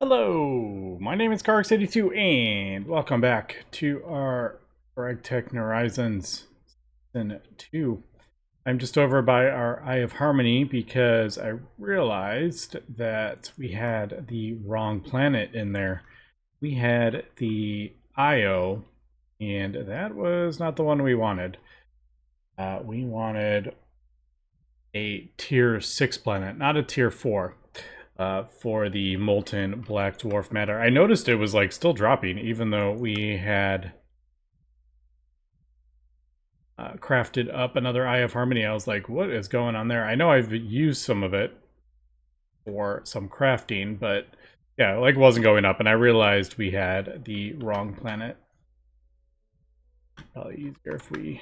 Hello, my name is Carx82 and welcome back to our GregTech Horizons Season 2. I'm just over by our Eye of Harmony because I realized that we had the wrong planet in there. We had the Io, and that was not the one we wanted. We wanted a tier 6 planet, not a tier 4. For the molten black dwarf matter. I noticed it was like still dropping, even though we had crafted up another Eye of Harmony. I was like, what is going on there? I know I've used some of it for some crafting, but yeah, it like wasn't going up, and I realized we had the wrong planet. Probably easier if we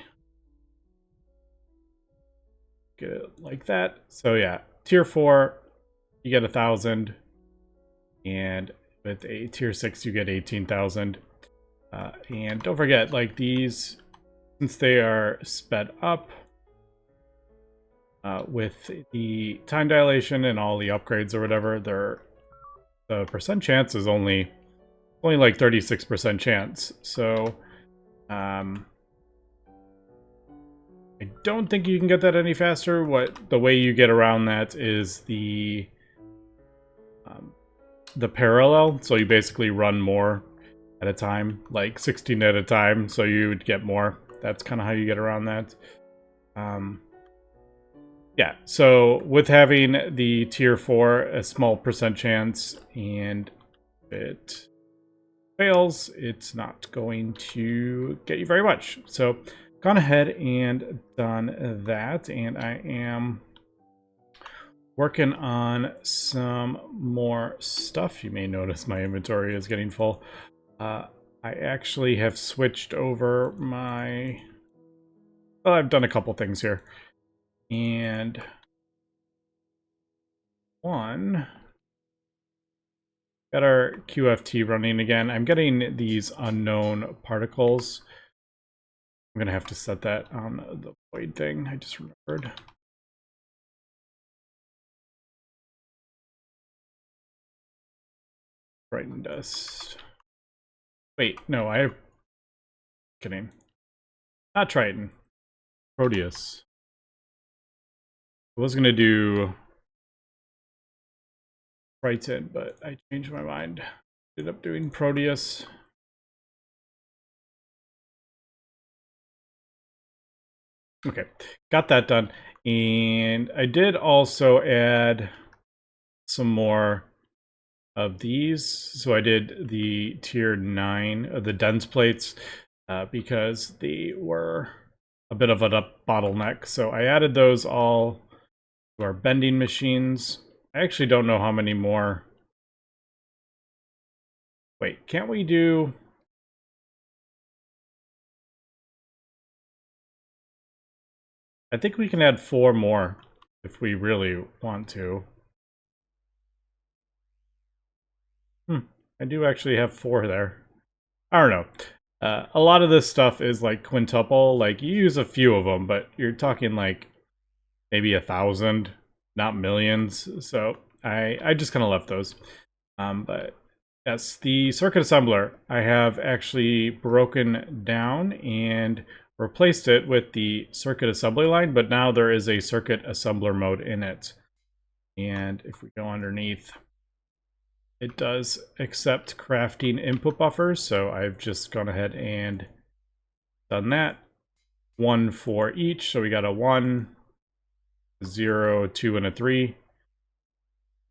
get it like that. So yeah, tier 4, you get 1,000, and with a tier 6 you get 18,000. And don't forget, like, these, since they are sped up with the time dilation and all the upgrades or whatever, the percent chance is only like 36% chance. So I don't think you can get that any faster. The way you get around that is the parallel. So you basically run more at a time, like 16 at a time, so you would get more. That's kind of how you get around that. Yeah, so with having the tier 4, a small percent chance, and it fails, it's not going to get you very much. So gone ahead and done that, and I am working on some more stuff. You may notice my inventory is getting full. I actually have switched over my... Well, I've done a couple things here. And one... Got our QFT running again. I'm getting these unknown particles. I'm going to have to set that on the void thing. I just remembered. Triton dust. Wait, no, I have... Kidding. Not Triton. Proteus. I was going to do Triton, but I changed my mind. Ended up doing Proteus. Okay, got that done. And I did also add some more of these. So I did the tier 9 of the dense plates because they were a bit of a bottleneck. So I added those all to our bending machines. I actually don't know how many more. Wait, can't we do... I think we can add 4 more if we really want to. I do actually have 4 there. I don't know. A lot of this stuff is like quintuple. Like, you use a few of them, but you're talking like maybe 1,000, not millions. So I just kind of left those. But yes, the circuit assembler I have actually broken down and replaced it with the circuit assembly line, but now there is a circuit assembler mode in it. And if we go underneath, it does accept crafting input buffers, so I've just gone ahead and done that. 1 for each, so we got a 1, 0, 2, and a 3.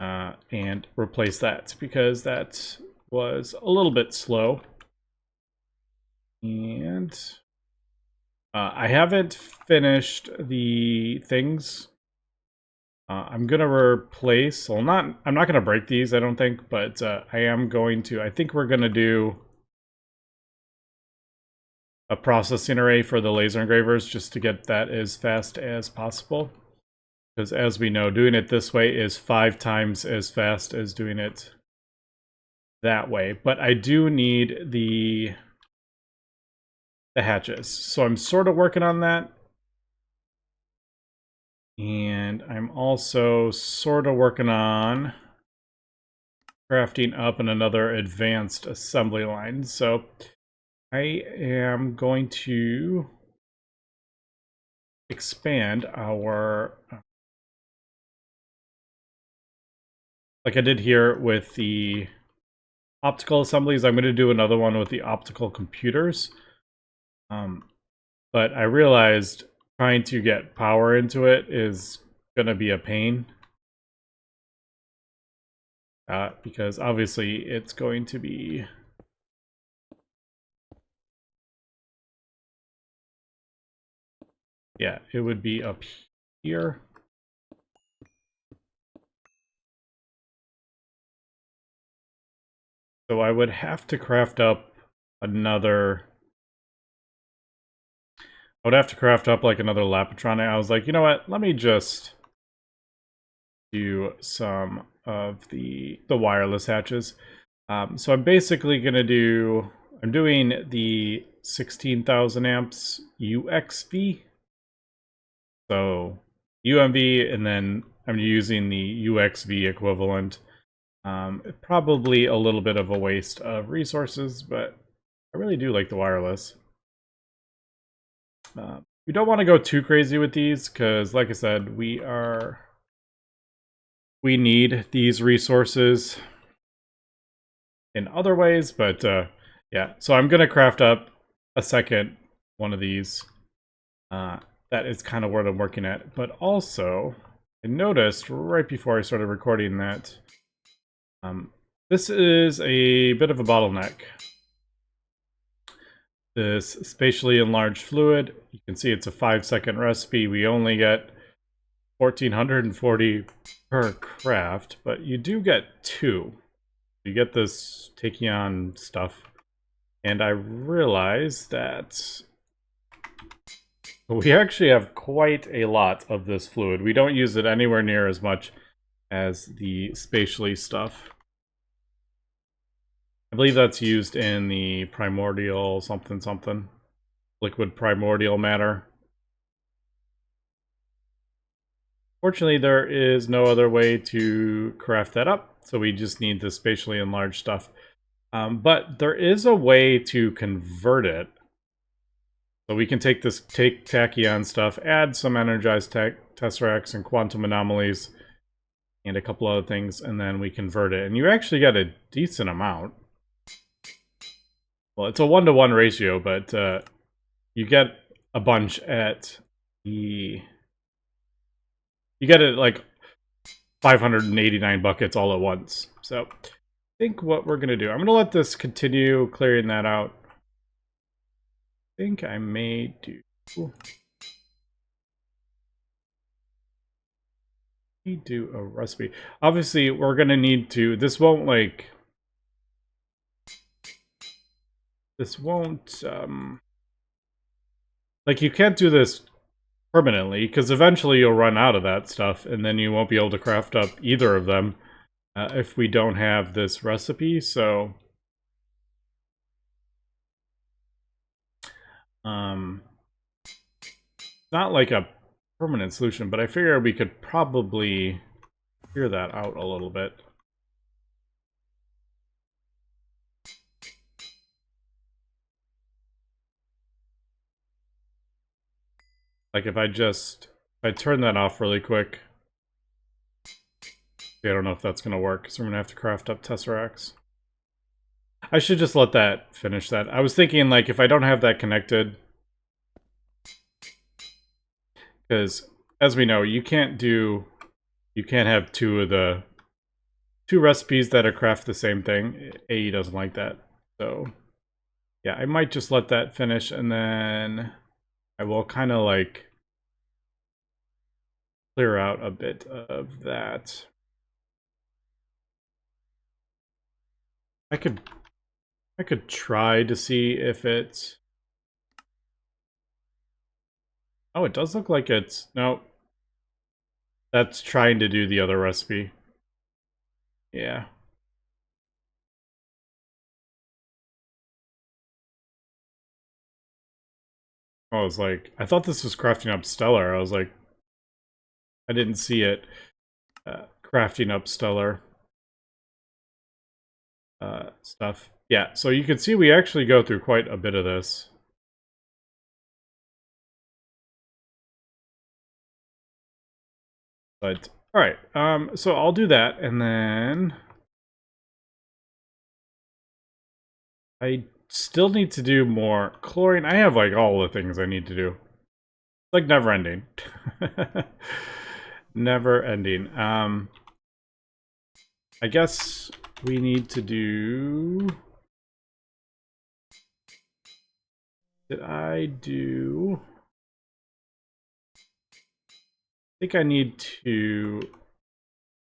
And replace that because that was a little bit slow. And I haven't finished the things. I'm gonna replace, well, I'm not gonna break these, I don't think, but I am going to, I think we're gonna do a processing array for the laser engravers just to get that as fast as possible. Because as we know, doing it this way is 5 times as fast as doing it that way. But I do need the hatches, so I'm sort of working on that. And I'm also sort of working on crafting up in another advanced assembly line. So I am going to expand our, like I did here with the optical assemblies, I'm going to do another one with the optical computers. But I realized trying to get power into it is going to be a pain. Because obviously it's going to be... Yeah, it would be up here. So I would have to craft up another... I would have to craft up like another Lapatron. I was like, you know what? Let me just do some of the wireless hatches. So I'm basically going to do... I'm doing the 16,000 amps UXV. So UMV, and then I'm using the UXV equivalent. Probably a little bit of a waste of resources, but I really do like the wireless. You don't want to go too crazy with these, because like I said, we need these resources in other ways, but yeah. So I'm going to craft up a second one of these. That is kind of what I'm working at. But also, I noticed right before I started recording that this is a bit of a bottleneck. This spatially enlarged fluid, you can see it's a 5-second recipe. We only get 1440 per craft, but you do get 2. You get this tachyon stuff. And I realized that we actually have quite a lot of this fluid. We don't use it anywhere near as much as the spatially stuff. I believe that's used in the primordial something. Liquid primordial matter. Fortunately, there is no other way to craft that up, so we just need the spatially enlarged stuff. But there is a way to convert it. So we can take this tachyon stuff, add some energized tesseracts and quantum anomalies, and a couple other things, and then we convert it. And you actually get a decent amount. Well, it's a 1-to-1 ratio, but you get a bunch at the... You get it like 589 buckets all at once. So I think what we're going to do, I'm going to let this continue clearing that out. I think I may do... a recipe. Obviously, we're going to need to... This won't like... This won't... Like, you can't do this permanently, because eventually you'll run out of that stuff, and then you won't be able to craft up either of them if we don't have this recipe, so... It's not like a permanent solution, but I figure we could probably figure that out a little bit. Like if I turn that off really quick. I don't know if that's going to work, so I'm going to have to craft up tesseracts. I should just let that finish that. I was thinking, like, if I don't have that connected, because as we know, you can't have two recipes that are craft the same thing. AE doesn't like that. So yeah, I might just let that finish, and then I will kind of like clear out a bit of that. I could try to see if it's... Oh, it does look like it's... No. That's trying to do the other recipe. Yeah. I was like... I thought this was crafting up stellar. I was like... I didn't see it crafting up stellar. stuff. Yeah, so you can see we actually go through quite a bit of this. But, alright, so I'll do that, and then I still need to do more chlorine. I have, like, all the things I need to do. It's like never-ending. Never-ending. I guess we need to do... Did I do... I think I need to...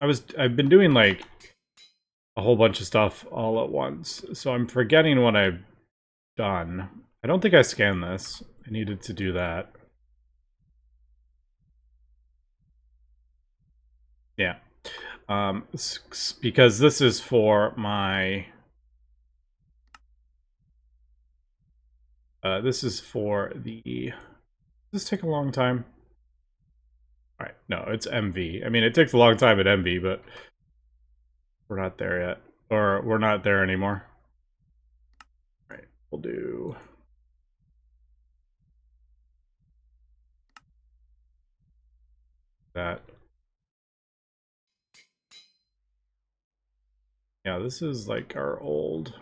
I've been doing, like, a whole bunch of stuff all at once, so I'm forgetting what I've done. I don't think I scanned this. I needed to do that. Yeah. Because this is for my... this is for the... Does this take a long time? Alright, no, it's MV. I mean, it takes a long time at MV, but we're not there yet. Or we're not there anymore. Alright, we'll do... that. Yeah, this is like our old...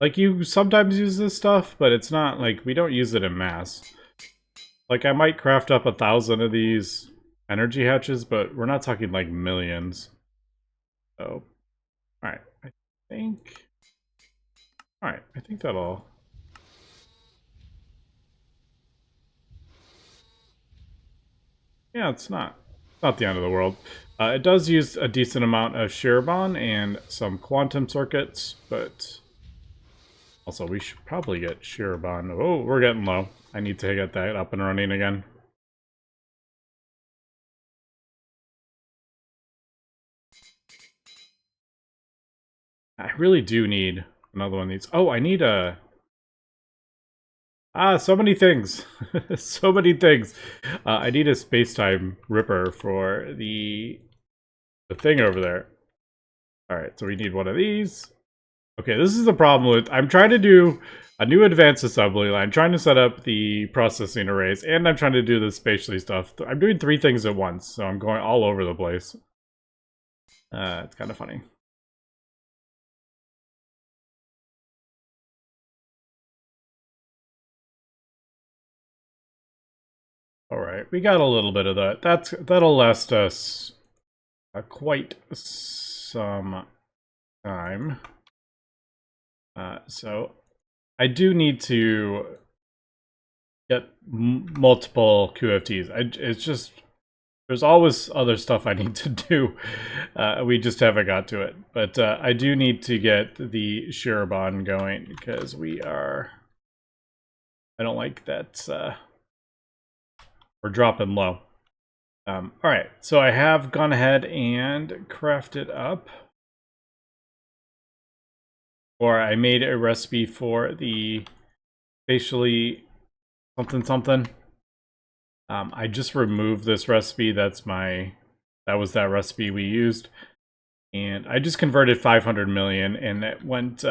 Like, you sometimes use this stuff, but it's not, like, we don't use it in mass. Like, I might craft up 1,000 of these energy hatches, but we're not talking, like, millions. So, alright, I think... Alright, I think that'll... Yeah, it's not the end of the world. It does use a decent amount of Shirobon and some quantum circuits, but... Also, we should probably get Shirobon. Oh, we're getting low. I need to get that up and running again. I really do need another one of these. Oh, I need a... so many things. So many things. I need a space-time ripper for the thing over there. Alright, so we need one of these. Okay, this is the problem with... I'm trying to do a new advanced assembly line, trying to set up the processing arrays, and I'm trying to do the spatially stuff. I'm doing 3 things at once, so I'm going all over the place. It's kind of funny. Alright, we got a little bit of that. That'll last us quite some time. So I do need to get multiple QFTs. It's just, there's always other stuff I need to do. We just haven't got to it. But I do need to get the Shirobon going because we are... I don't like that we're dropping low. Alright, so I have gone ahead and crafted up. Or I made a recipe for the spatially something something. I just removed this recipe. That was that recipe we used. And I just converted 500 million and it went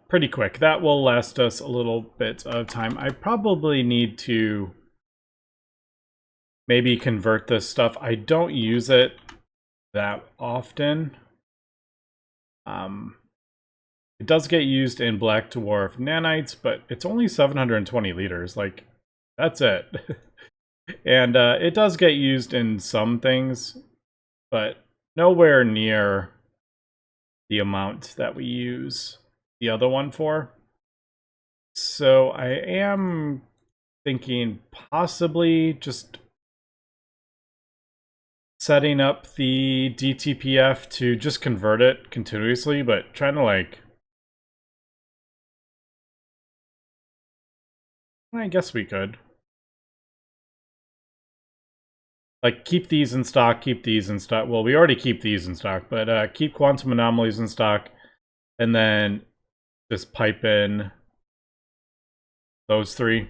pretty quick. That will last us a little bit of time. I probably need to maybe convert this stuff. I don't use it that often. It does get used in Black Dwarf nanites, but it's only 720 liters. Like, that's it. And it does get used in some things, but nowhere near the amount that we use the other one for. So I am thinking possibly just setting up the DTPF to just convert it continuously, but trying to, like... I guess we could. Like, keep these in stock, keep these in stock. Well, we already keep these in stock, but keep quantum anomalies in stock, and then just pipe in those 3.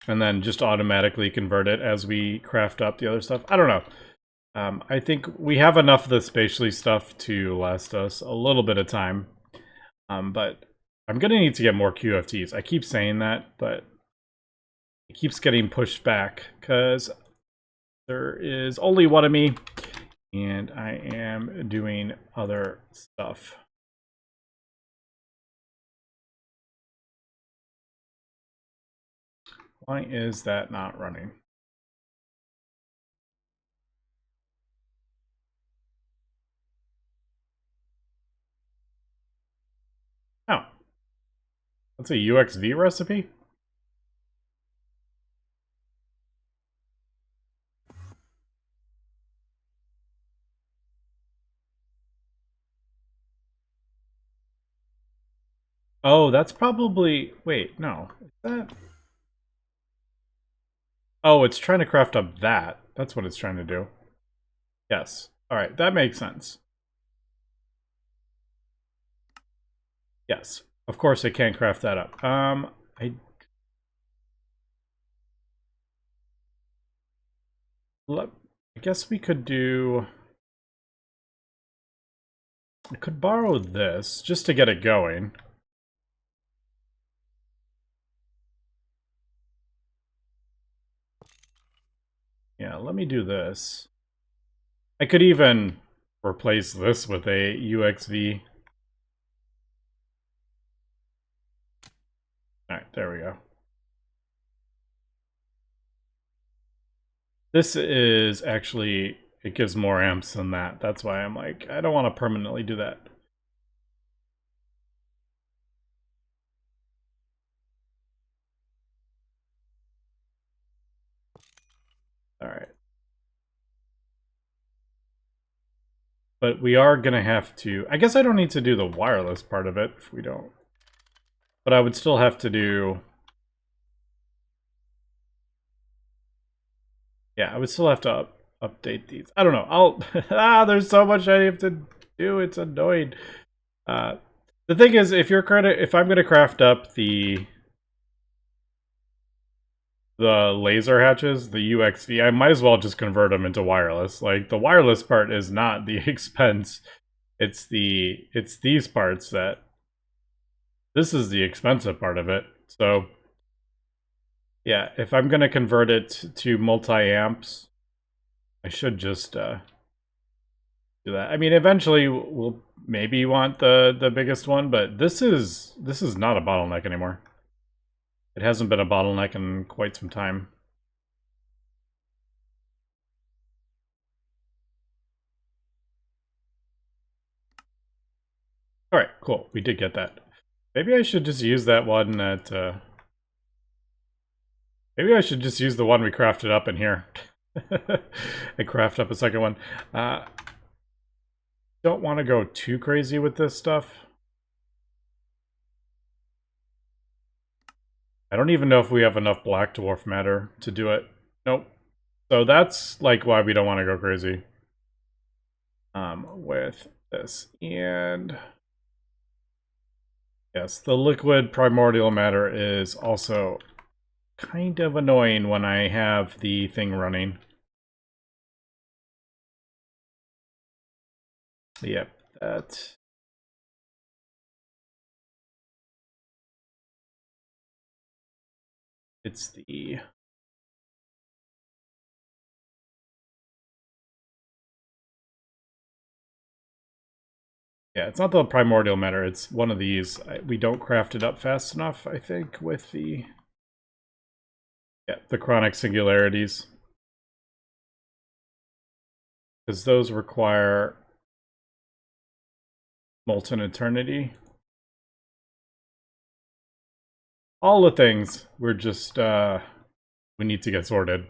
And then just automatically convert it as we craft up the other stuff. I don't know. I think we have enough of the spatially stuff to last us a little bit of time. But I'm gonna need to get more QFTs. I keep saying that, but it keeps getting pushed back because there is only one of me, and I am doing other stuff. Why is that not running? Oh, that's a UXV recipe? Oh, that's probably... Wait, no. Is that... Oh, it's trying to craft up that. That's what it's trying to do. Yes. Alright, that makes sense. Yes. Of course it can't craft that up. I guess we could do... I could borrow this just to get it going. Yeah, let me do this. I could even replace this with a UXV. Alright, there we go. This is actually, it gives more amps than that. That's why I'm like, I don't want to permanently do that. Alright. But we are going to have to... I guess I don't need to do the wireless part of it if we don't. But I would still have to do... Yeah, I would still have to update these. I don't know. There's so much I have to do. It's annoying. The thing is, if I'm going to craft up the laser hatches, the UXV, I might as well just convert them into wireless. Like, the wireless part is not the expense. It's these parts that... This is the expensive part of it. So, yeah, if I'm going to convert it to multi-amps, I should just do that. I mean, eventually we'll maybe want the biggest one, but this is not a bottleneck anymore. It hasn't been a bottleneck in quite some time. Alright, cool. We did get that. Maybe I should just use that one that... maybe I should just use the one we crafted up in here. And craft up a second one. Don't want to go too crazy with this stuff. I don't even know if we have enough black dwarf matter to do it. Nope. So that's like why we don't want to go crazy with this. And yes, the liquid primordial matter is also kind of annoying when I have the thing running. Yep, that... It's the... Yeah, it's not the primordial matter, it's one of these. We don't craft it up fast enough, I think, with the... Yeah, the chronic singularities. Because those require molten eternity. All the things, we're just, we need to get sorted.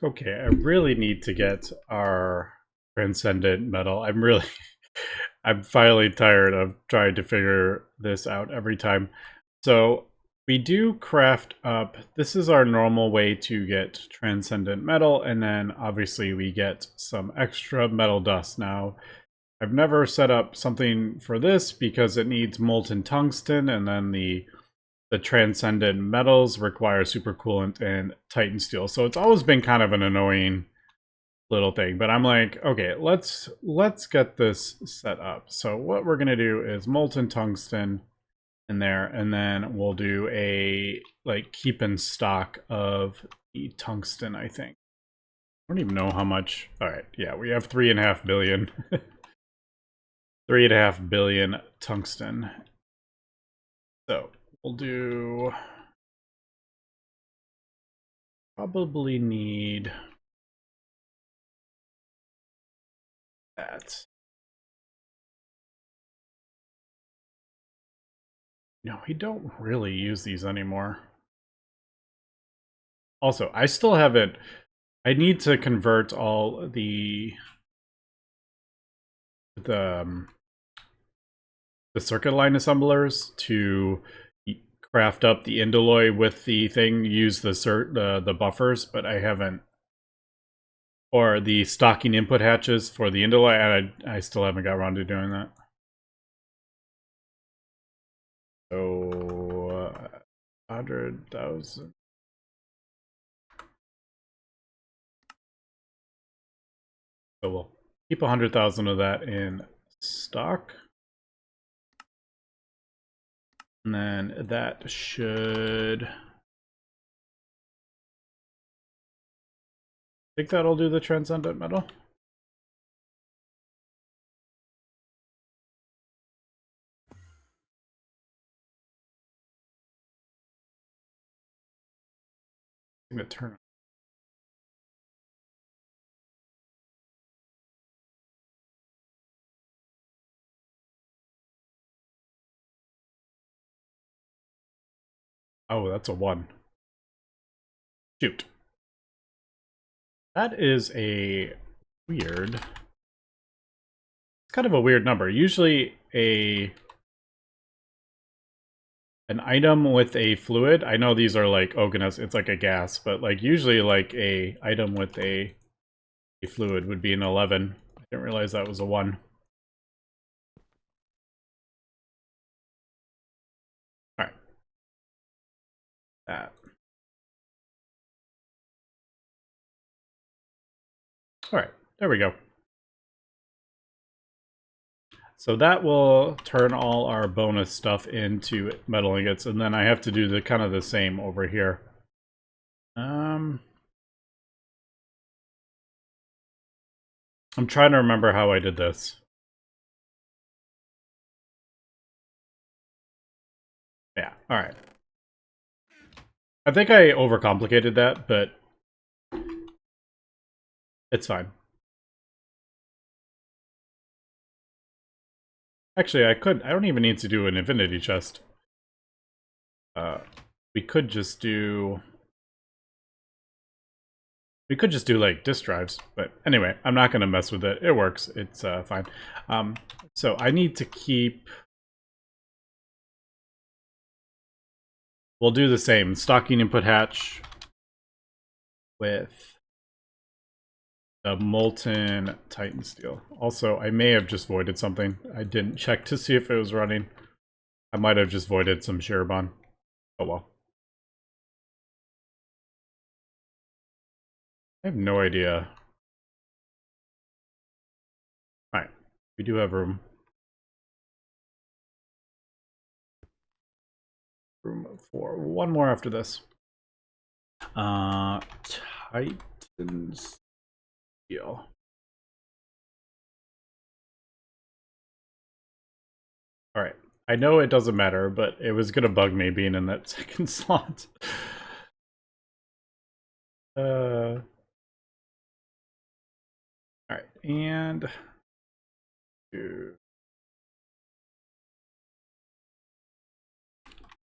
Okay, I really need to get our Transcendent Metal. I'm finally tired of trying to figure this out every time. So, we do craft up, this is our normal way to get Transcendent Metal, and then obviously we get some extra metal dust. Now, I've never set up something for this because it needs molten tungsten, and then the the Transcendent Metals require supercoolant and Titan steel. So it's always been kind of an annoying little thing, but I'm like, okay, let's get this set up. So what we're gonna do is molten tungsten in there, and then we'll do a like keep in stock of the tungsten, I think. I don't even know how much. All right, yeah, we have 3.5 billion. 3.5 billion tungsten. So we'll do, probably need that. No, we don't really use these anymore. Also, I still haven't, I need to convert all the the circuit line assemblers to craft up the indoloy with the thing, use the buffers, but I haven't, or the stocking input hatches for the indoloy, and I still haven't got around to doing that. So 100,000. So we'll keep 100,000 of that in stock. And then that should, I think that'll do the Transcendent Metal. I'm gonna turn. Oh, that's a 1. Shoot. That is a weird. It's kind of a weird number. Usually an item with a fluid. I know these are like Oganos, it's like a gas, but like usually like a item with a fluid would be an 11. I didn't realize that was a 1. Alright. That. Alright, there we go. So that will turn all our bonus stuff into metal ingots, and then I have to do the kind of the same over here. I'm trying to remember how I did this. Yeah, alright. I think I overcomplicated that, but it's fine. Actually, I don't even need to do an infinity chest. We could just do like disk drives, but anyway, I'm not gonna mess with it. It works. It's fine. So I need to keep. We'll do the same stocking input hatch with the molten Titan steel. Also, I may have just voided something. I didn't check to see if it was running. I might have just voided some Shirobon. Oh well. I have no idea. Alright, we do have room. Room for one more after this. Titan steel. Alright. I know it doesn't matter, but it was gonna bug me being in that second slot. Alright, and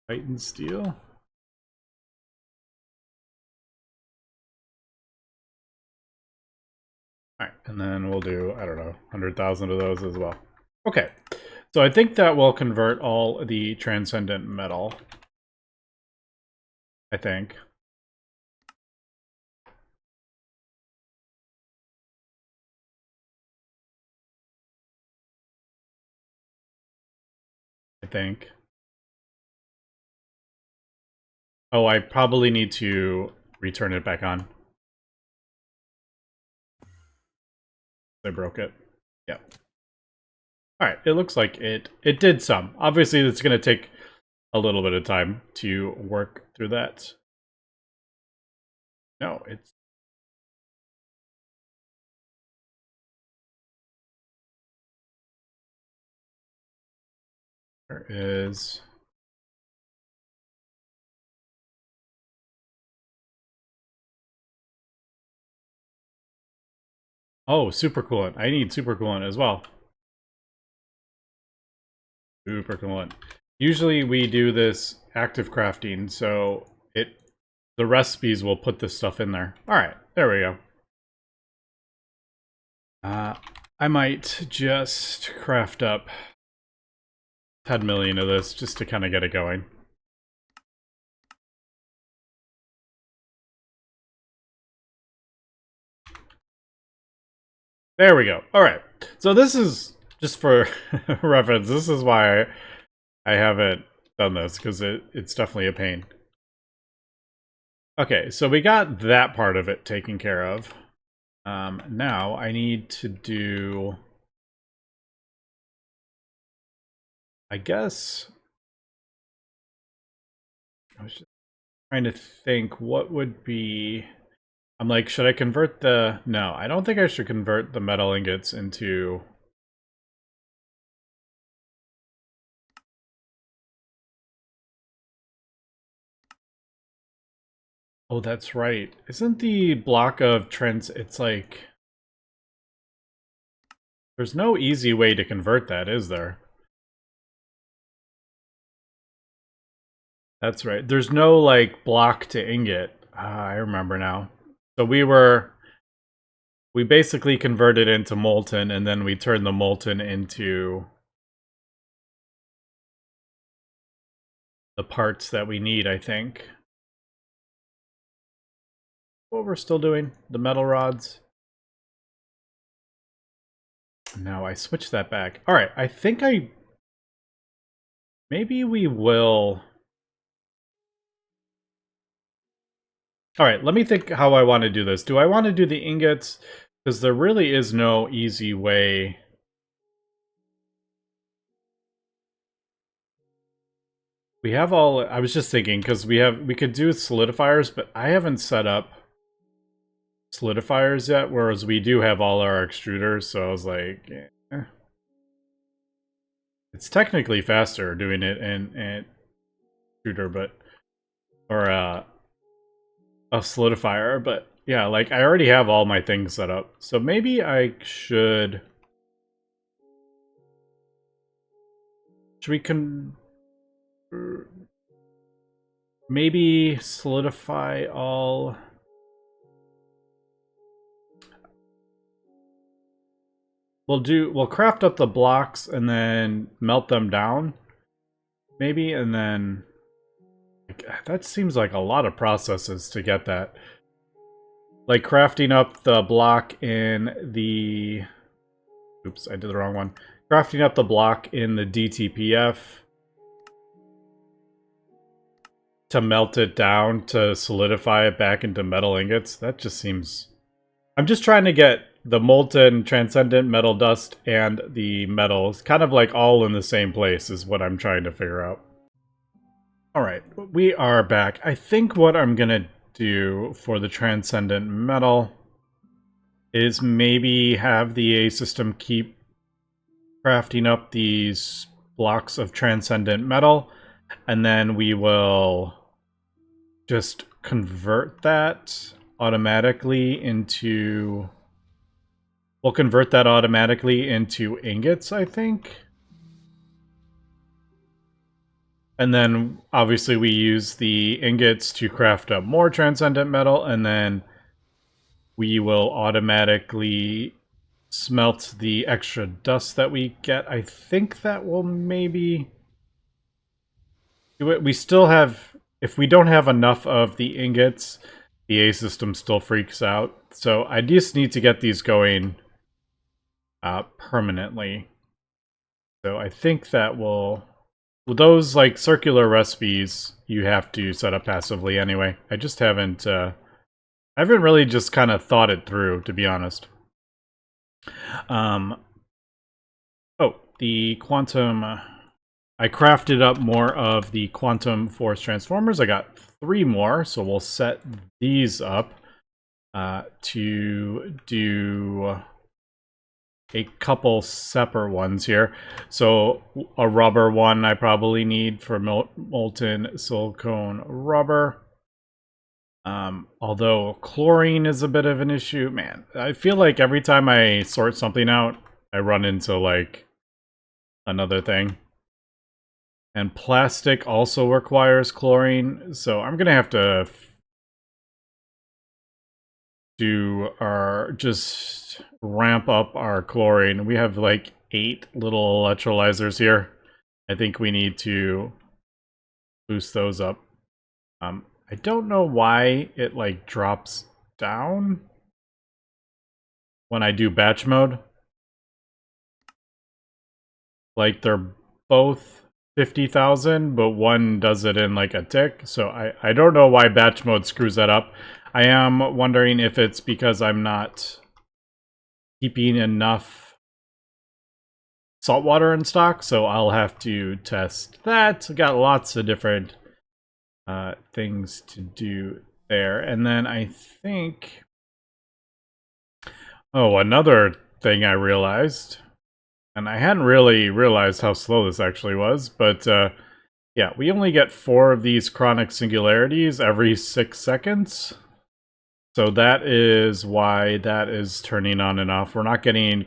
Titan steel. Alright, and then we'll do, I don't know, 100,000 of those as well. Okay, so I think that will convert all the Transcendent Metal. I think. I think. Oh, I probably need to return it back on. I broke it. Yeah. Alright, it looks like it did some. Obviously, it's going to take a little bit of time to work through that. No, it's... There is... Oh, supercoolant. I need supercoolant as well. Supercoolant. Usually we do this active crafting, so the recipes will put this stuff in there. Alright, there we go. I might just craft up 10 million of this just to kind of get it going. There we go. Alright, so this is, just for reference, this is why I haven't done this, because it's definitely a pain. Okay, so we got that part of it taken care of. Now I need to do... I guess... I was just trying to think what would be... I'm like, should I convert the... No, I don't think I should convert the metal ingots into... Oh, that's right. Isn't the block of trans... It's like... There's no easy way to convert that, is there? That's right. There's no, like, block to ingot. I remember now. So we basically converted into molten, and then we turned the molten into the parts that we need, I think. What we're still doing, the metal rods. No, I switched that back. Alright, I think maybe we will... Alright, let me think how I want to do this. Do I want to do the ingots? Because there really is no easy way... We have all... I was just thinking, because we could do solidifiers, but I haven't set up solidifiers yet, whereas we do have all our extruders, so I was like... It's technically faster doing it in extruder, but... Or, a solidifier, but yeah, like, I already have all my things set up, so maybe I should... Should we maybe solidify all... We'll craft up the blocks and then melt them down, maybe, and then... That seems like a lot of processes to get that. Like crafting up the block in the... Oops, I did the wrong one. Crafting up the block in the DTPF to melt it down to solidify it back into metal ingots. That just seems... I'm just trying to get the molten transcendent metal dust and the metals kind of like all in the same place is what I'm trying to figure out. Alright, we are back. I think what I'm gonna do for the Transcendent Metal is maybe have the A system keep crafting up these blocks of Transcendent Metal, and then we will just convert that automatically into... We'll convert that automatically into ingots, I think. And then, obviously, we use the ingots to craft up more Transcendent Metal, and then we will automatically smelt the extra dust that we get. I think that will maybe do it. We still have... If we don't have enough of the ingots, the A system still freaks out. So I just need to get these going permanently. So I think that will... those like circular recipes you have to set up passively anyway. I just haven't really just kind of thought it through, to be honest. Oh, the quantum. I crafted up more of the quantum force transformers. I got 3 more, so we'll set these up to do a couple separate ones here. So a rubber one I probably need for molten silicone rubber. Although chlorine is a bit of an issue. Man, I feel like every time I sort something out, I run into like another thing. And plastic also requires chlorine, so I'm gonna have to just ramp up our chlorine. We have like 8 little electrolyzers here. I think we need to boost those up. I don't know why it like drops down when I do batch mode. Like they're both 50,000, but one does it in like a tick. So I don't know why batch mode screws that up. I am wondering if it's because I'm not keeping enough salt water in stock, so I'll have to test that. Got lots of different things to do there. And then I think... Oh, another thing I realized, and I hadn't really realized how slow this actually was, but yeah, we only get 4 of these chronic singularities every 6 seconds. So that is why that is turning on and off. We're not getting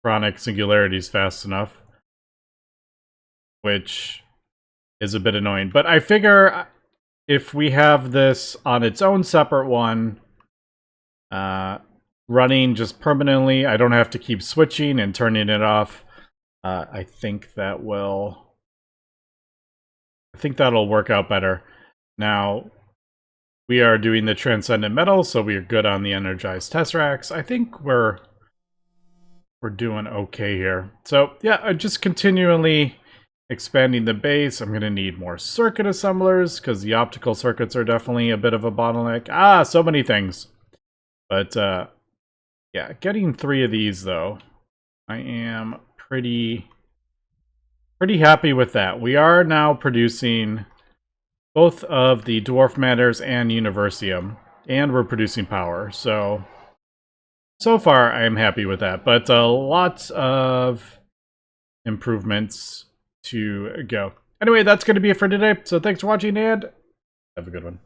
chronic singularities fast enough, which is a bit annoying. But I figure if we have this on its own separate one, running just permanently, I don't have to keep switching and turning it off. I think that'll work out better. Now, we are doing the Transcendent Metal, so we are good on the Energized Tesseracts. I think we're doing okay here. So, yeah, just continually expanding the base. I'm going to need more circuit assemblers, because the optical circuits are definitely a bit of a bottleneck. Ah, so many things. But, yeah, getting 3 of these, though, I am pretty happy with that. We are now producing both of the Dwarf Matters and Universium, and we're producing power, so far I am happy with that, but lots of improvements to go. Anyway, that's going to be it for today, so thanks for watching, and have a good one.